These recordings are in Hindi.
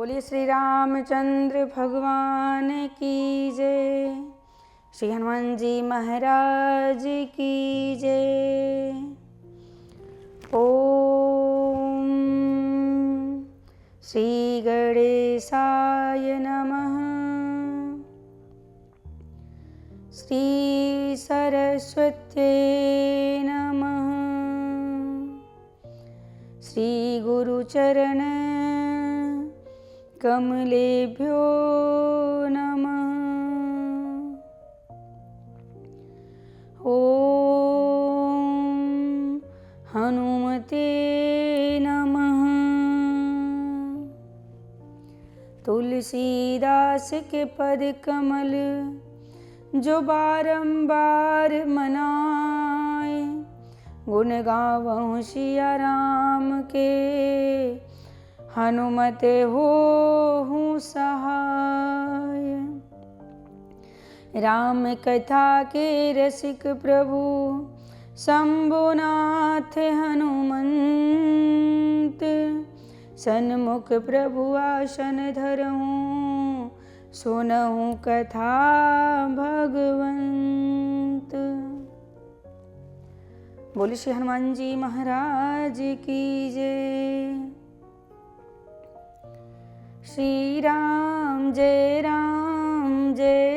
बोलिए श्री रामचंद्र भगवान की जय। श्री हनुमान जी महाराज की जय। ओम श्री गणेशाय नमः। श्री सरस्वत्यै नमः। श्री गुरुचरण कमलेभ्यो नमः। ओम हनुमते नमः। तुलसीदास के पद कमल जो बारंबार मनाए, गुण गावहु सिया राम के, हनुमत होहु सहाय। राम कथा के रसिक प्रभु शंभुनाथ हनुमंत, सन्मुख प्रभु आसन धरहु, सुनहु कथा भगवंत। बोलिए श्री हनुमान जी महाराज की जय। श्री राम जय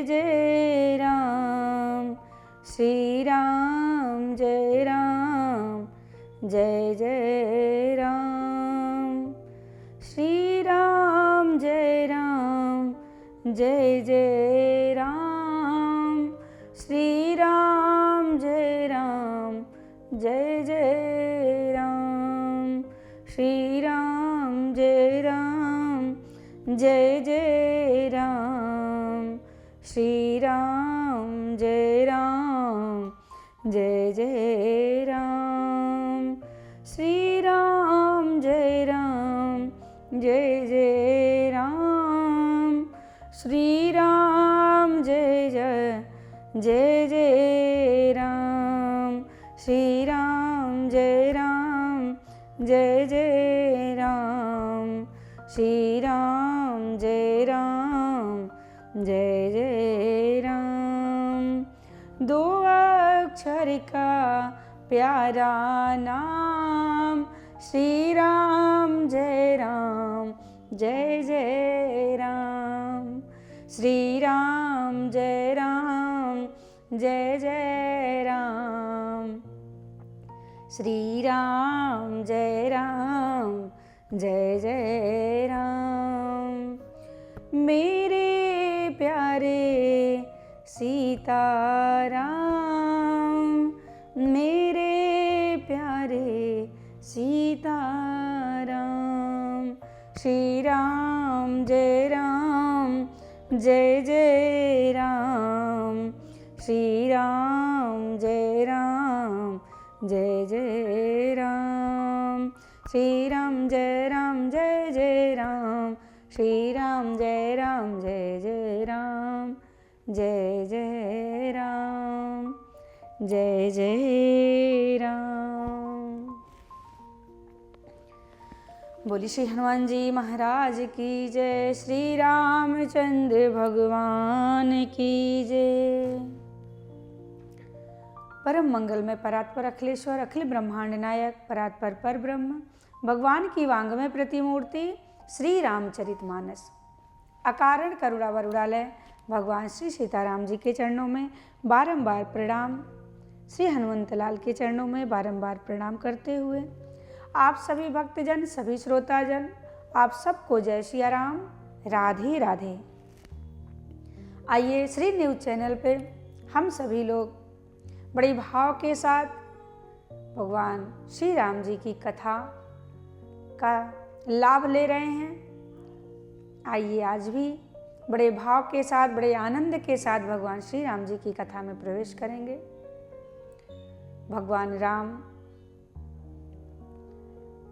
जय राम। श्री राम जय जय राम। श्री राम जय जय राम। श्री राम जय जय राम। श्री राम जय जय राम। श्री राम जय जय राम। श्री राम जय जय राम। श्री राम जय जय राम। श्री राम जय जय राम। श्री राम जय जय राम। दो अक्षर का प्यारा नाम, श्री राम जय जय राम। श्री राम जय जय राम। श्री राम जय जय राम। मेरे प्यारे सीताराम, मेरे प्यारे सीताराम। श्री राम जय जय राम। श्री राम जय जय राम। श्री राम जय जय राम। श्री राम जय जय राम। जय जय राम। जय जय राम। बोली श्री हनुमान जी महाराज की जय। श्री रामचंद्र भगवान की जय। परम मंगल में परात्पर अखिलेश्वर अखिल ब्रह्मांड नायक परात्पर पर ब्रह्म भगवान की वांगमय प्रतिमूर्ति श्री रामचरितमानस अकारण करुणा वरुणालय भगवान श्री सीताराम जी के चरणों में बारंबार प्रणाम। श्री हनुमंतलाल के चरणों में बारंबार प्रणाम करते हुए आप सभी भक्तजन, सभी श्रोताजन, आप सबको जय सिया राम, राधे राधे। आइए श्री न्यूज चैनल पे हम सभी लोग बड़े भाव के साथ भगवान श्री राम जी की कथा का लाभ ले रहे हैं। आइए आज भी बड़े भाव के साथ, बड़े आनंद के साथ भगवान श्री राम जी की कथा में प्रवेश करेंगे। भगवान राम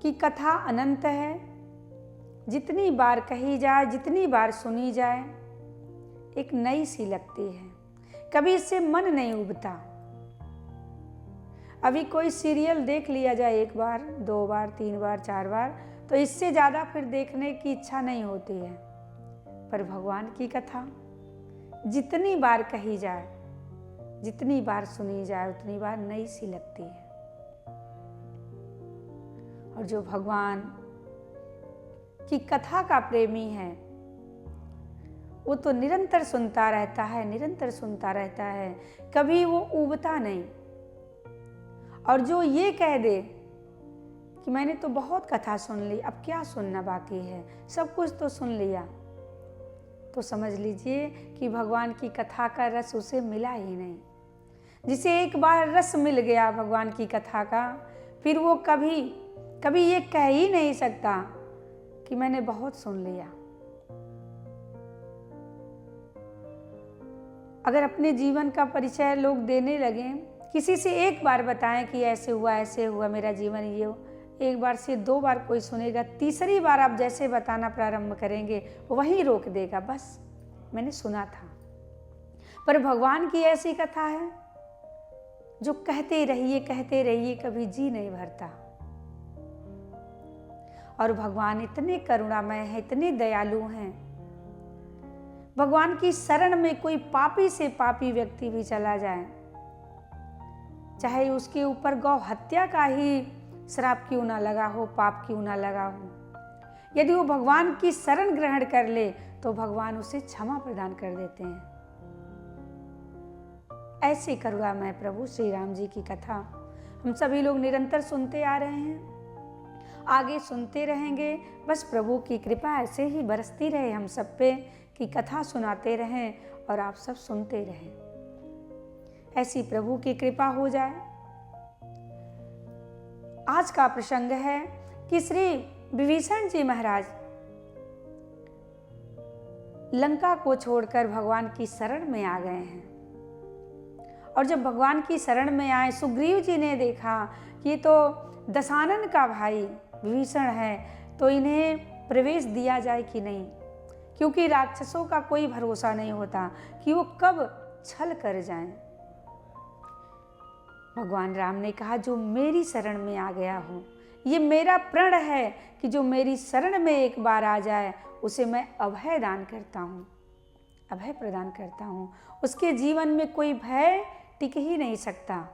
की कथा अनंत है। जितनी बार कही जाए, जितनी बार सुनी जाए, एक नई सी लगती है। कभी इससे मन नहीं उबता। अभी कोई सीरियल देख लिया जाए 1 बार, 2 बार, 3 बार, 4 बार, तो इससे ज़्यादा फिर देखने की इच्छा नहीं होती है। पर भगवान की कथा जितनी बार कही जाए, जितनी बार सुनी जाए, उतनी बार नई सी लगती है। और जो भगवान की कथा का प्रेमी है वो तो निरंतर सुनता रहता है, निरंतर सुनता रहता है, कभी वो ऊबता नहीं। और जो ये कह दे कि मैंने तो बहुत कथा सुन ली, अब क्या सुनना बाकी है, सब कुछ तो सुन लिया, तो समझ लीजिए कि भगवान की कथा का रस उसे मिला ही नहीं। जिसे एक बार रस मिल गया भगवान की कथा का, फिर वो कभी कभी ये कह ही नहीं सकता कि मैंने बहुत सुन लिया। अगर अपने जीवन का परिचय लोग देने लगे, किसी से एक बार बताएं कि ऐसे हुआ मेरा जीवन ये हो, एक बार से 2 बार कोई सुनेगा, तीसरी बार आप जैसे बताना प्रारंभ करेंगे वहीं रोक देगा, बस मैंने सुना था। पर भगवान की ऐसी कथा है जो कहते रहिए कभी जी नहीं भरता। और भगवान इतने करुणामय हैं, इतने दयालु हैं। भगवान की शरण में कोई पापी से पापी व्यक्ति भी चला जाए, चाहे उसके ऊपर गौ हत्या का ही श्राप क्यों ना लगा हो, पाप क्यों ना लगा हो, यदि वो भगवान की शरण ग्रहण कर ले तो भगवान उसे क्षमा प्रदान कर देते हैं। ऐसे करुणामय प्रभु श्री राम जी की कथा हम सभी लोग निरंतर सुनते आ रहे हैं, आगे सुनते रहेंगे। बस प्रभु की कृपा ऐसे ही बरसती रहे हम सब पे कि कथा सुनाते रहें और आप सब सुनते रहें। ऐसी प्रभु की कृपा हो जाए। आज का प्रसंग है कि श्री विभीषण जी महाराज लंका को छोड़कर भगवान की शरण में आ गए हैं। और जब भगवान की शरण में आए, सुग्रीव जी ने देखा कि ये तो दशानन का भाई विभीषण है, तो इन्हें प्रवेश दिया जाए कि नहीं, क्योंकि राक्षसों का कोई भरोसा नहीं होता कि वो कब छल कर जाएं। भगवान राम ने कहा, जो मेरी शरण में आ गया हो, ये मेरा प्रण है कि जो मेरी शरण में एक बार आ जाए उसे मैं अभय दान करता हूँ, अभय प्रदान करता हूँ। उसके जीवन में कोई भय टिक ही नहीं सकता।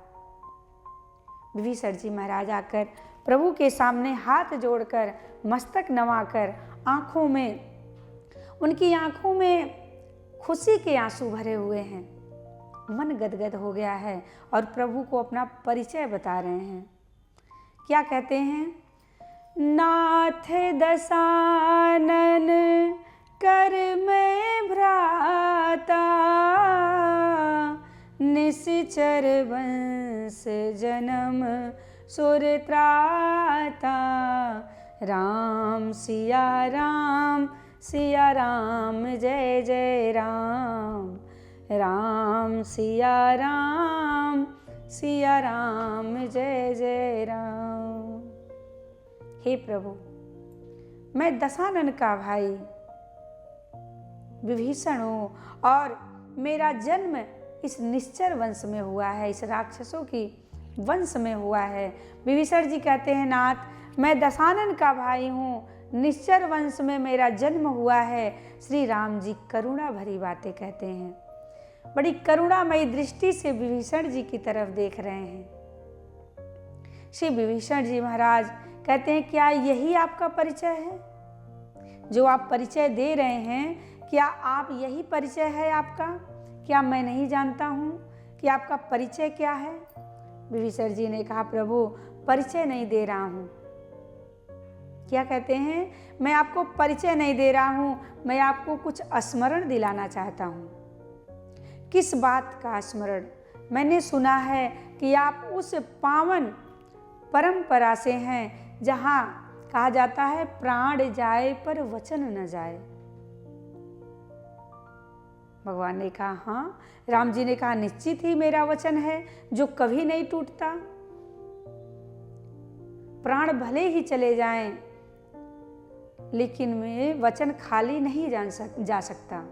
विभीषण जी महाराज आकर प्रभु के सामने हाथ जोड़कर, मस्तक नवाकर, उनकी आंखों में खुशी के आंसू भरे हुए हैं, मन गदगद हो गया है और प्रभु को अपना परिचय बता रहे हैं। क्या कहते हैं? नाथ दशानन कर मैं भ्राता, निश्चर वंश जन्म सुर त्राता, राम सिया राम जय जय राम, राम सिया राम जय जय राम। हे प्रभु, मैं दशानन का भाई विभीषण हूँ और मेरा जन्म इस निश्चर वंश में हुआ है, इस राक्षसों की वंश में हुआ है। विभीषण जी कहते हैं, नाथ मैं दशानन का भाई हूँ, निश्चर वंश में मेरा जन्म हुआ है। श्री राम जी करुणा भरी बातें कहते हैं, बड़ी करुणामयी दृष्टि से विभीषण जी की तरफ देख रहे हैं। श्री विभीषण जी महाराज कहते हैं, क्या यही आपका परिचय है? जो आप परिचय दे रहे हैं, क्या आप यही परिचय है आपका? क्या मैं नहीं जानता हूँ कि आपका परिचय क्या है? विभीषण जी ने कहा, प्रभु परिचय नहीं दे रहा हूँ। क्या कहते हैं? मैं आपको परिचय नहीं दे रहा हूँ, मैं आपको कुछ स्मरण दिलाना चाहता हूँ। किस बात का स्मरण? मैंने सुना है कि आप उस पावन परंपरा से हैं जहाँ कहा जाता है, प्राण जाए पर वचन न जाए। भगवान ने कहा, हाँ। राम जी ने कहा, निश्चित ही मेरा वचन है जो कभी नहीं टूटता। प्राण भले ही चले जाएं, लेकिन मैं वचन खाली नहीं जा सकता।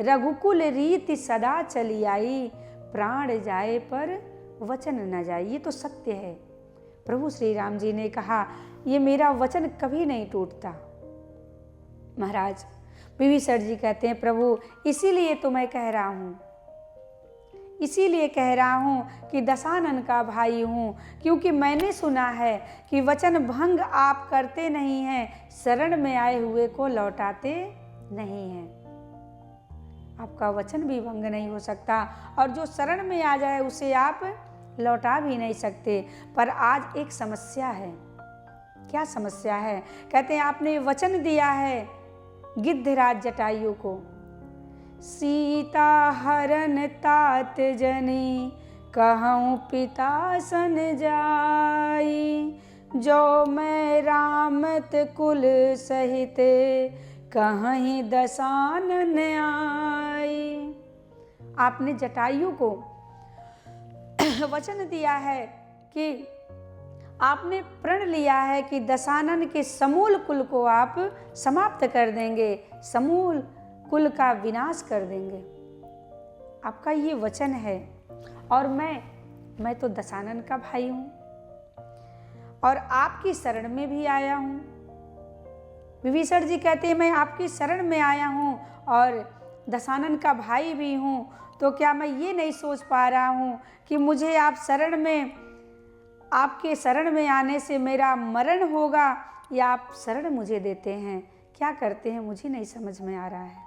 रघुकुल रीति सदा चली आई, प्राण जाए पर वचन न जाए। ये तो सत्य है। प्रभु श्री राम जी ने कहा, ये मेरा वचन कभी नहीं टूटता। महाराज विभीषण जी कहते हैं, प्रभु इसीलिए तो मैं कह रहा हूँ, इसीलिए कह रहा हूँ कि दशानन का भाई हूँ, क्योंकि मैंने सुना है कि वचन भंग आप करते नहीं हैं, शरण में आए हुए को लौटाते नहीं हैं। आपका वचन भी भंग नहीं हो सकता और जो शरण में आ जाए उसे आप लौटा भी नहीं सकते। पर आज एक समस्या है। क्या समस्या है? कहते हैं आपने वचन दिया है गिद्धराज जटायु को, सीता हरन तात जनी कहूँ पिता सन जाई, जो मैं रामत कुल सहित कहीं दशानन आई। आपने जटायु को वचन दिया है कि आपने प्रण लिया है कि दशानन के समूल कुल को आप समाप्त कर देंगे, समूल कुल का विनाश कर देंगे। आपका ये वचन है और मैं तो दशानन का भाई हूँ और आपकी शरण में भी आया हूँ। विभीषण जी कहते हैं मैं आपकी शरण में आया हूँ और दशानन का भाई भी हूँ, तो क्या मैं ये नहीं सोच पा रहा हूँ कि मुझे आप शरण में, आपके शरण में आने से मेरा मरण होगा या आप शरण मुझे देते हैं? क्या करते हैं मुझे नहीं समझ में आ रहा है।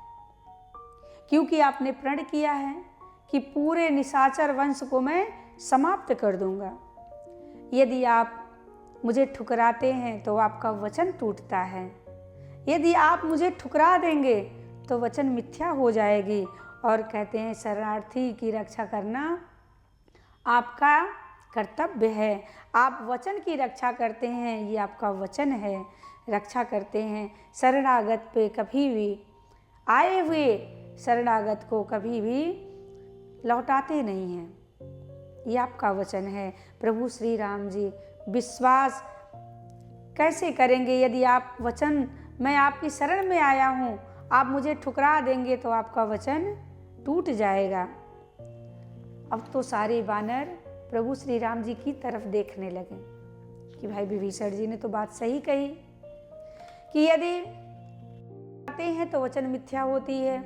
क्योंकि आपने प्रण किया है कि पूरे निशाचर वंश को मैं समाप्त कर दूंगा। यदि आप मुझे ठुकराते हैं तो आपका वचन टूटता है, यदि आप मुझे ठुकरा देंगे तो वचन मिथ्या हो जाएगी। और कहते हैं शरणार्थी की रक्षा करना आपका कर्तव्य है। आप वचन की रक्षा करते हैं, ये आपका वचन है, रक्षा करते हैं। शरणागत पे कभी भी, आए हुए शरणागत को कभी भी लौटाते नहीं हैं, ये आपका वचन है। प्रभु श्री राम जी विश्वास कैसे करेंगे यदि आप वचन, मैं आपकी शरण में आया हूँ, आप मुझे ठुकरा देंगे तो आपका वचन टूट जाएगा। अब तो सारे वानर प्रभु श्री राम जी की तरफ देखने लगे कि भाई विभीषण जी ने तो बात सही कही कि यदि आते हैं तो वचन मिथ्या होती है।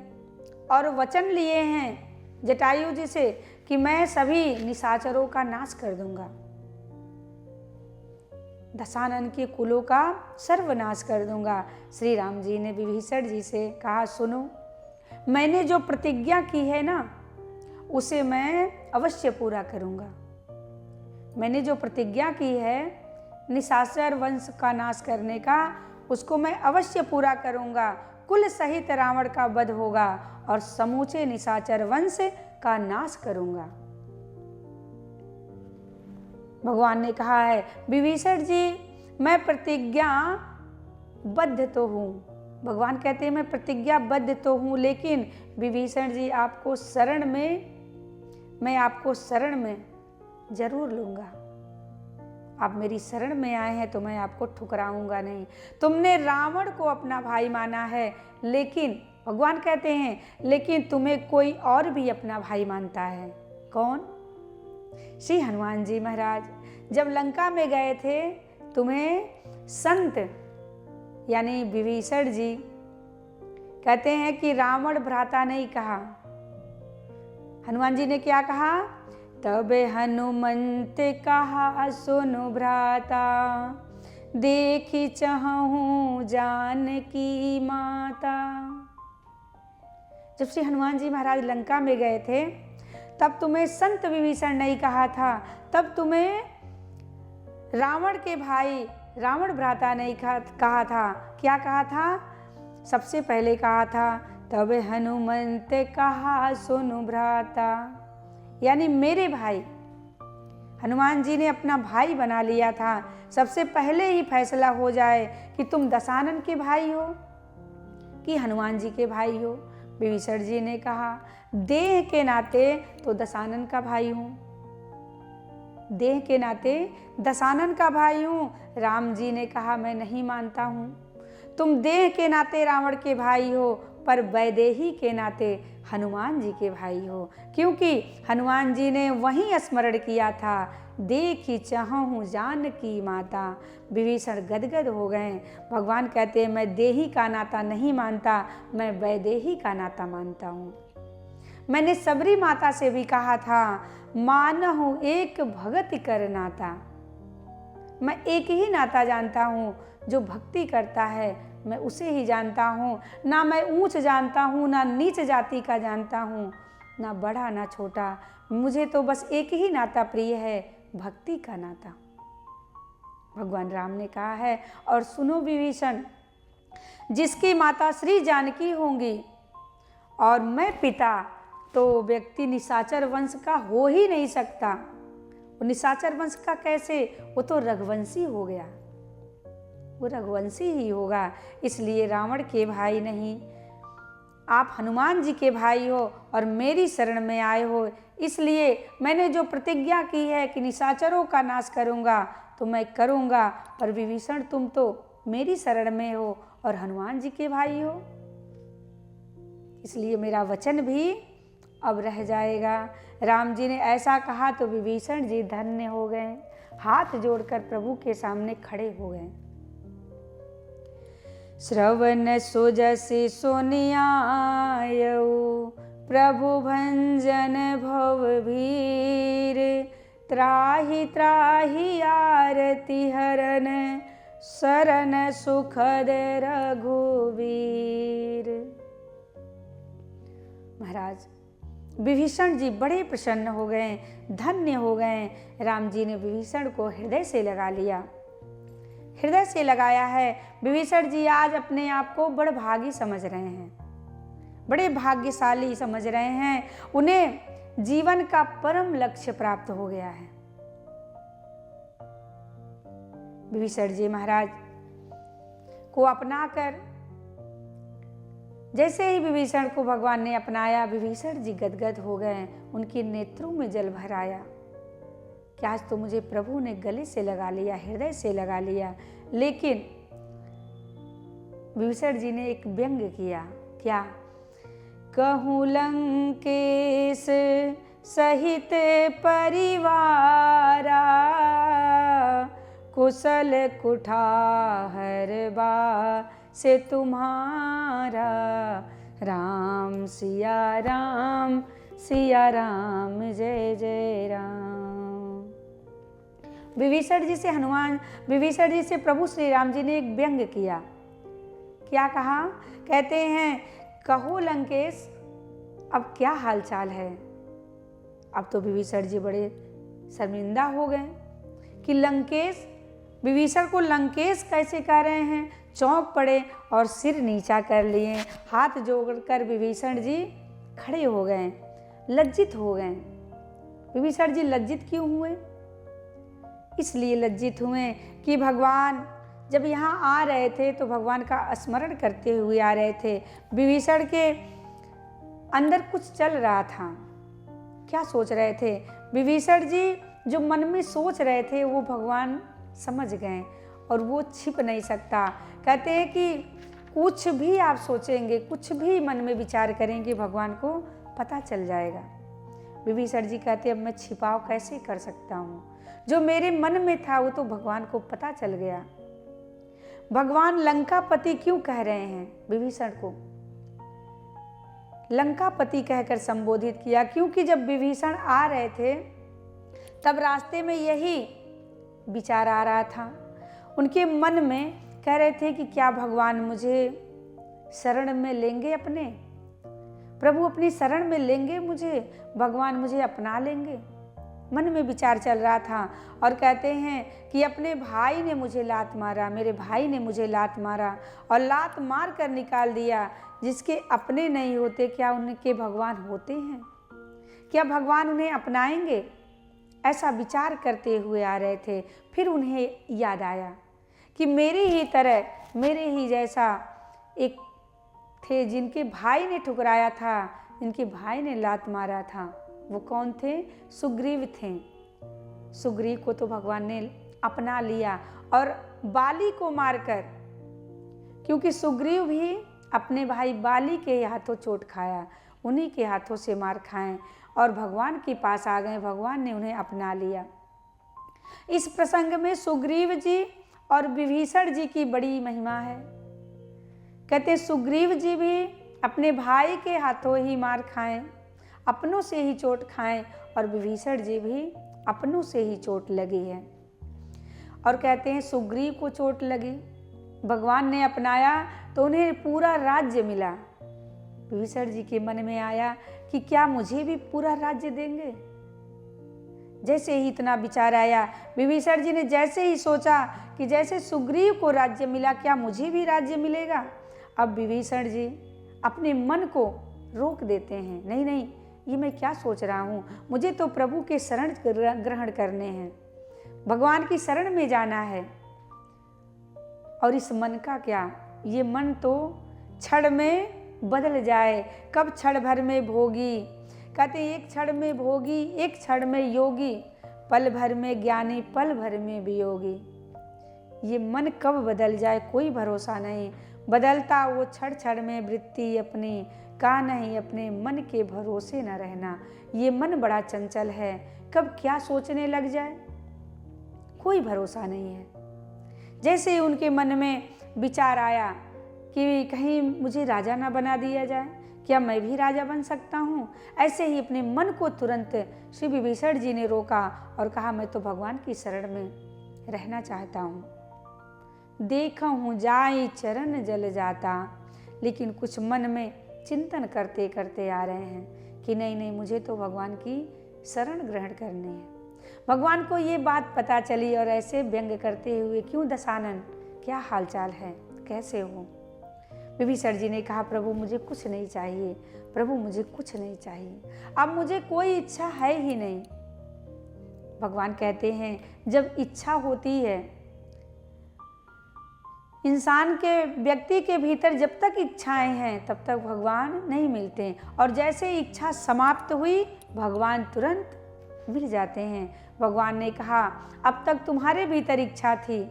और वचन लिए हैं जटायु जी से कि मैं सभी निशाचरों का नाश कर दूंगा, दशानन के कुलों का सर्वनाश कर दूंगा। श्री राम जी ने विभीषण जी से कहा, सुनो, मैंने जो प्रतिज्ञा की है ना उसे मैं अवश्य पूरा करूंगा। मैंने जो प्रतिज्ञा की है निशाचर वंश का नाश करने का, उसको मैं अवश्य पूरा करूंगा। कुल सहित रावण का वध होगा और समूचे निशाचर वंश का नाश करूंगा। भगवान ने कहा है, विभीषण जी मैं प्रतिज्ञा बद्ध तो हूँ। भगवान कहते हैं मैं प्रतिज्ञाबद्ध तो हूँ, लेकिन विभीषण जी आपको शरण में, मैं आपको शरण में जरूर लूँगा। आप मेरी शरण में आए हैं तो मैं आपको ठुकराऊंगा नहीं। तुमने रावण को अपना भाई माना है, लेकिन भगवान कहते हैं लेकिन तुम्हें कोई और भी अपना भाई मानता है। कौन? श्री हनुमान जी महाराज जब लंका में गए थे, तुम्हें संत यानी विभीषण जी कहते हैं कि रावण भ्राता नहीं कहा। हनुमान जी ने क्या कहा? तब हनुमंत कहा सुनु भ्राता, देखी चाहूं जानकी माता। जब श्री हनुमान जी महाराज लंका में गए थे तब तुम्हें संत विभीषण नहीं कहा था, तब तुम्हें रावण के भाई रावण भ्राता नहीं कहा था। क्या कहा था? सबसे पहले कहा था तब हनुमंत कहा सुनु भ्राता, यानी मेरे भाई। हनुमान जी ने अपना भाई बना लिया था। सबसे पहले ही फैसला हो जाए कि तुम दशानन के भाई हो कि हनुमान जी के भाई हो। विभीषण जी ने कहा देह के नाते तो दशानन का भाई हूँ, देह के नाते दशानन का भाई हूँ। राम जी ने कहा मैं नहीं मानता हूँ। तुम देह के नाते रावण के भाई हो, पर वैदेही के नाते हनुमान जी के भाई हो, क्योंकि हनुमान जी ने वहीं स्मरण किया था, देखी चाहूँ जानकी माता। विभीषण गदगद हो गए। भगवान कहते हैं मैं देही का नाता नहीं मानता, मैं वैदेही का नाता मानता हूँ। मैंने सबरी माता से भी कहा था, मानहु एक भगति कर नाता। मैं एक ही नाता जानता हूँ, जो भक्ति करता है मैं उसे ही जानता हूँ। ना मैं ऊंच जानता हूँ, ना नीच जाति का जानता हूँ, ना बड़ा ना छोटा। मुझे तो बस एक ही नाता प्रिय है, भक्ति का नाता। भगवान राम ने कहा है, और सुनो विभीषण, जिसकी माता श्री जानकी होंगी और मैं पिता, तो व्यक्ति निशाचर वंश का हो ही नहीं सकता। वो निशाचर वंश का कैसे? वो तो रघुवंशी हो गया, वो रघुवंशी ही होगा। इसलिए रावण के भाई नहीं, आप हनुमान जी के भाई हो और मेरी शरण में आए हो। इसलिए मैंने जो प्रतिज्ञा की है कि निशाचरों का नाश करूंगा, तो मैं करूंगा। पर विभीषण, तुम तो मेरी शरण में हो और हनुमान जी के भाई हो, इसलिए मेरा वचन भी अब रह जाएगा। राम जी ने ऐसा कहा तो विभीषण जी धन्य हो गए, हाथ जोड़कर प्रभु के सामने खड़े हो गए। श्रवण सुजसि सुनियायऊ, प्रभु भंजन भव भीर। त्राहि त्राहि आरती हरन, शरण सुखद रघुवीर। महाराज विभीषण जी बड़े प्रसन्न हो गए, धन्य हो गए। राम जी ने विभीषण को हृदय से लगा लिया, हृदय से लगाया है। विभीषण जी आज अपने आप को बड़ भागी समझ रहे हैं, बड़े भाग्यशाली समझ रहे हैं। उन्हें जीवन का परम लक्ष्य प्राप्त हो गया है। विभीषण जी महाराज को अपनाकर, जैसे ही विभीषण को भगवान ने अपनाया, विभीषण जी गदगद हो गए, उनके नेत्रों में जल भर आया कि आज तो मुझे प्रभु ने गले से लगा लिया, हृदय से लगा लिया। लेकिन विभीषण जी ने एक व्यंग किया, क्या? कहूँ लंकेश सहित परिवारा, कुशल कुठार बा से तुम्हारा। राम सिया राम जय जय राम। विभीषण जी से प्रभु श्री राम जी ने एक व्यंग किया। क्या कहा? कहते हैं, कहो लंकेश अब क्या हालचाल है। अब तो विभीषण जी बड़े शर्मिंदा हो गए कि लंकेश, विभीषण को लंकेश कैसे कह रहे हैं। चौंक पड़े और सिर नीचा कर लिए, हाथ जोड़कर विभीषण जी खड़े हो गए, लज्जित हो गए। विभीषण जी लज्जित क्यों हुए? इसलिए लज्जित हुए कि भगवान जब यहाँ आ रहे थे तो भगवान का स्मरण करते हुए आ रहे थे। विभीषण के अंदर कुछ चल रहा था। क्या सोच रहे थे विभीषण जी? जो मन में सोच रहे थे वो भगवान समझ गए और वो छिप नहीं सकता। कहते हैं कि कुछ भी आप सोचेंगे, कुछ भी मन में विचार करेंगे, भगवान को पता चल जाएगा। विभीषण जी कहते अब मैं छिपाव कैसे कर सकता हूँ? जो मेरे मन में था वो तो भगवान को पता चल गया। भगवान लंकापति क्यों कह रहे हैं विभीषण को? लंकापति कहकर संबोधित किया क्योंकि जब विभीषण आ रहे थे तब रास्ते में यही विचार आ रहा था उनके मन में। कह रहे थे कि क्या भगवान मुझे शरण में लेंगे, अपने प्रभु अपनी शरण में लेंगे मुझे, भगवान मुझे अपना लेंगे। मन में विचार चल रहा था। और कहते हैं कि अपने भाई ने मुझे लात मारा, मेरे भाई ने मुझे लात मारा और लात मार कर निकाल दिया। जिसके अपने नहीं होते क्या उनके भगवान होते हैं? क्या भगवान उन्हें अपनाएंगे? ऐसा विचार करते हुए आ रहे थे। फिर उन्हें याद आया कि मेरी ही तरह, मेरे ही जैसा एक थे जिनके भाई ने ठुकराया था, जिनके भाई ने लात मारा था। वो कौन थे? सुग्रीव थे। सुग्रीव को तो भगवान ने अपना लिया और बाली को मारकर, क्योंकि सुग्रीव भी अपने भाई बाली के हाथों चोट खाया, उन्हीं के हाथों से मार खाएं और भगवान के पास आ गए। भगवान ने उन्हें अपना लिया। इस प्रसंग में सुग्रीव जी और विभीषण जी की बड़ी महिमा है। कहते हैं सुग्रीव जी भी अपने भाई के हाथों ही मार खाएं, अपनों से ही चोट खाएं, और विभीषण जी भी अपनों से ही चोट लगी है। और कहते हैं सुग्रीव को चोट लगी, भगवान ने अपनाया तो उन्हें पूरा राज्य मिला। विभीषण जी के मन में आया कि क्या मुझे भी पूरा राज्य देंगे। जैसे ही इतना विचार आया, विभीषण जी ने जैसे ही सोचा कि जैसे सुग्रीव को राज्य मिला, क्या मुझे भी राज्य मिलेगा। अब विभीषण जी अपने मन को रोक देते हैं, नहीं नहीं, ये मैं क्या सोच रहा हूँ, मुझे तो प्रभु के शरण ग्रहण करने हैं, भगवान की शरण में जाना है। और इस मन का क्या, ये मन तो क्षण में बदल जाए, कब क्षण भर में भोगी। कहते एक क्षण में भोगी, एक क्षण में योगी, पल भर में ज्ञानी, पल भर में वियोगी। ये मन कब बदल जाए कोई भरोसा नहीं, बदलता वो क्षण क्षण में वृत्ति अपनी, का नहीं अपने मन के भरोसे न रहना। ये मन बड़ा चंचल है, कब क्या सोचने लग जाए कोई भरोसा नहीं है। जैसे ही उनके मन में विचार आया कि कहीं मुझे राजा ना बना दिया जाए, क्या मैं भी राजा बन सकता हूँ, ऐसे ही अपने मन को तुरंत श्री विभीषण जी ने रोका और कहा मैं तो भगवान की शरण में रहना चाहता हूँ। देखा हूँ जाई चरण जल जाता, लेकिन कुछ मन में चिंतन करते करते आ रहे हैं कि नहीं नहीं, मुझे तो भगवान की शरण ग्रहण करनी है। भगवान को ये बात पता चली और ऐसे व्यंग करते हुए, क्यों दशानन, क्या हालचाल है, कैसे हो। विभीषण जी ने कहा प्रभु मुझे कुछ नहीं चाहिए, प्रभु मुझे कुछ नहीं चाहिए, अब मुझे कोई इच्छा है ही नहीं। भगवान कहते हैं जब इच्छा होती है इंसान के, व्यक्ति के भीतर जब तक इच्छाएं हैं तब तक भगवान नहीं मिलते, और जैसे इच्छा समाप्त हुई भगवान तुरंत मिल जाते हैं। भगवान ने कहा अब तक तुम्हारे भीतर इच्छा थी,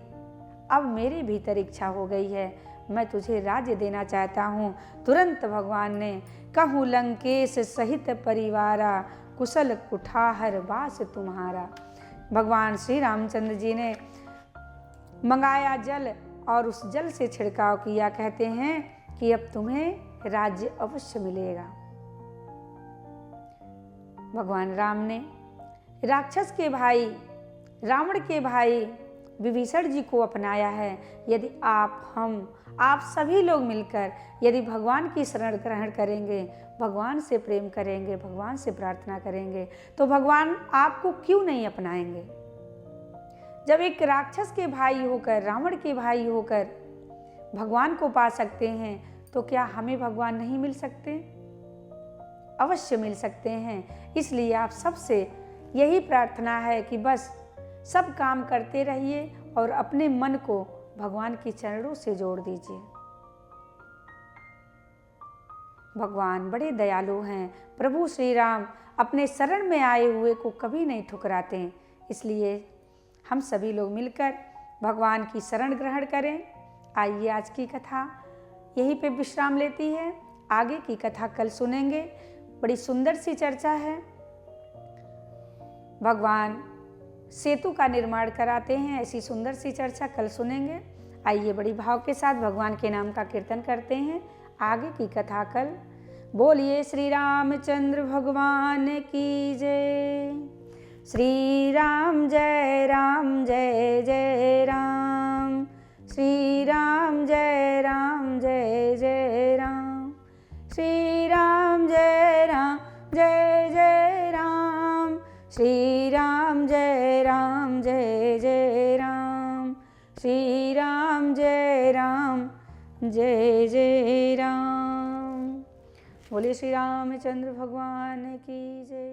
अब मेरे भीतर इच्छा हो गई है, मैं तुझे राज्य देना चाहता हूँ। तुरंत भगवान ने कहूँ लंकेश सहित परिवारा, कुशल कुठार वास तुम्हारा। भगवान श्री रामचंद्र जी ने मंगाया जल और उस जल से छिड़काव किया। कहते हैं कि अब तुम्हें राज्य अवश्य मिलेगा। भगवान राम ने राक्षस के भाई, रावण के भाई विभीषण जी को अपनाया है। यदि आप सभी लोग मिलकर यदि भगवान की शरण ग्रहण करेंगे, भगवान से प्रेम करेंगे, भगवान से प्रार्थना करेंगे, तो भगवान आपको क्यों नहीं अपनाएंगे। जब एक राक्षस के भाई होकर, रावण के भाई होकर भगवान को पा सकते हैं, तो क्या हमें भगवान नहीं मिल सकते? अवश्य मिल सकते हैं। इसलिए आप सबसे यही प्रार्थना है कि बस सब काम करते रहिए और अपने मन को भगवान के चरणों से जोड़ दीजिए। भगवान बड़े दयालु हैं। प्रभु श्री राम अपने शरण में आए हुए को कभी नहीं ठुकराते हैं। इसलिए हम सभी लोग मिलकर भगवान की शरण ग्रहण करें। आइए आज की कथा यहीं पे विश्राम लेती है, आगे की कथा कल सुनेंगे। बड़ी सुंदर सी चर्चा है। भगवान सेतु का निर्माण कराते हैं, ऐसी सुंदर सी चर्चा कल सुनेंगे। आइए बड़ी भाव के साथ भगवान के नाम का कीर्तन करते हैं। आगे की कथा कल। बोलिए श्री रामचंद्र भगवान की जय। श्री राम जय राम जय जय राम, श्री राम जय राम जय जय राम, श्री राम जय राम जय जय राम, श्री राम जय राम जय जय राम, श्री राम जय राम जय जय राम। बोले श्री रामचंद्र भगवान की जय।